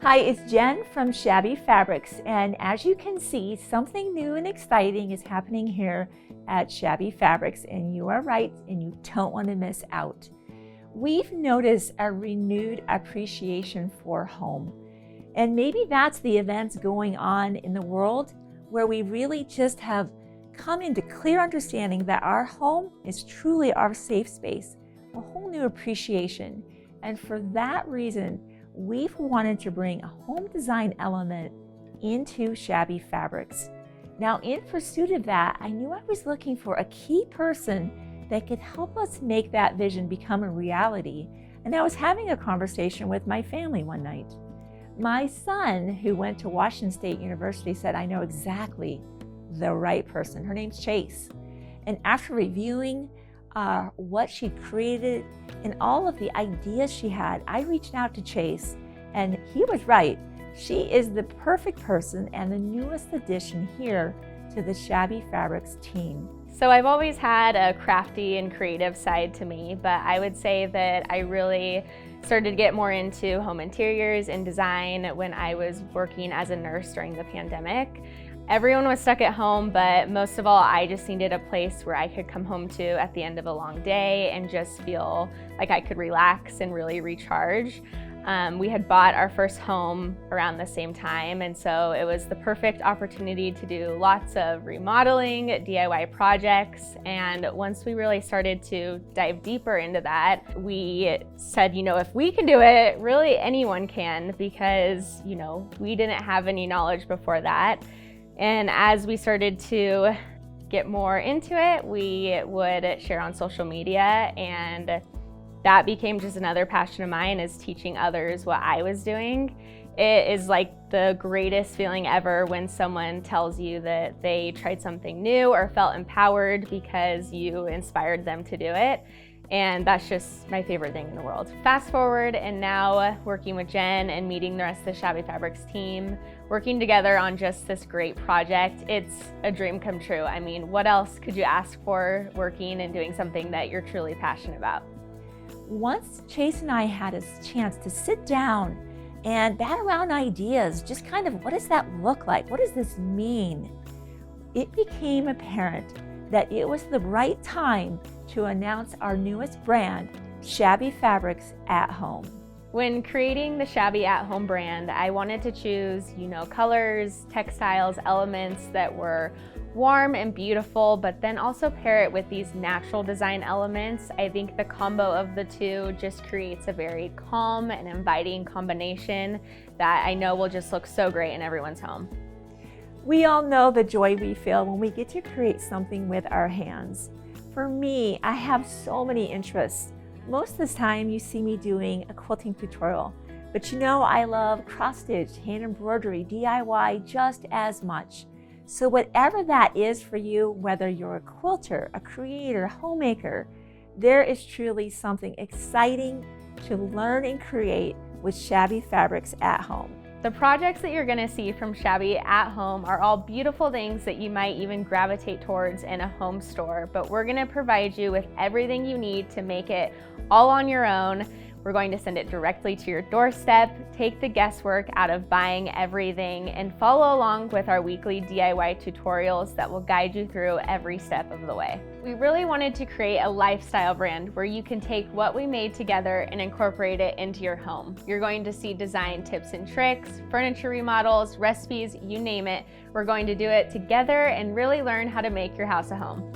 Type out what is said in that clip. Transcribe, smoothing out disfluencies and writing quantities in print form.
Hi, it's Jen from Shabby Fabrics, and as you can see, something new and exciting is happening here at Shabby Fabrics, and you are right, and you don't want to miss out. We've noticed a renewed appreciation for home, and maybe that's the events going on in the world where we really just have come into clear understanding that our home is truly our safe space, a whole new appreciation, and for that reason, we've wanted to bring a home design element into Shabby Fabrics. Now, in pursuit of that, I knew I was looking for a key person that could help us make that vision become a reality. And I was having a conversation with my family one night. My son, who went to Washington State University, said, I know exactly the right person. Her name's Chayse. And after reviewing what she created and all of the ideas she had, I reached out to Chayse, and he was right. She is the perfect person and the newest addition here to the Shabby Fabrics team. So I've always had a crafty and creative side to me, but I would say that I really started to get more into home interiors and design when I was working as a nurse during the pandemic. Everyone was stuck at home, but most of all, I just needed a place where I could come home to at the end of a long day and just feel like I could relax and really recharge. We had bought our first home around the same time, and so it was the perfect opportunity to do lots of remodeling, DIY projects, and once we really started to dive deeper into that, we said, if we can do it, really anyone can, because, we didn't have any knowledge before that. And as we started to get more into it, we would share on social media, and that became just another passion of mine, is teaching others what I was doing. It is like the greatest feeling ever when someone tells you that they tried something new or felt empowered because you inspired them to do it. And that's just my favorite thing in the world. Fast forward, and now working with Jen and meeting the rest of the Shabby Fabrics team, working together on just this great project, it's a dream come true. I mean, what else could you ask for working and doing something that you're truly passionate about? Once Chayse and I had a chance to sit down and bat around ideas, just kind of, what does that look like? What does this mean? It became apparent that it was the right time to announce our newest brand, Shabby Fabrics at Home. When creating the Shabby at Home brand, I wanted to choose, colors, textiles, elements that were warm and beautiful, but then also pair it with these natural design elements. I think the combo of the two just creates a very calm and inviting combination that I know will just look so great in everyone's home. We all know the joy we feel when we get to create something with our hands. For me, I have so many interests. Most of the time you see me doing a quilting tutorial, but I love cross stitch, hand embroidery, DIY just as much. So whatever that is for you, whether you're a quilter, a creator, homemaker, there is truly something exciting to learn and create with Shabby Fabrics at Home. The projects that you're gonna see from Shabby at Home are all beautiful things that you might even gravitate towards in a home store, but we're gonna provide you with everything you need to make it all on your own. We're going to send it directly to your doorstep, take the guesswork out of buying everything, and follow along with our weekly DIY tutorials that will guide you through every step of the way. We really wanted to create a lifestyle brand where you can take what we made together and incorporate it into your home. You're going to see design tips and tricks, furniture remodels, recipes, you name it. We're going to do it together and really learn how to make your house a home.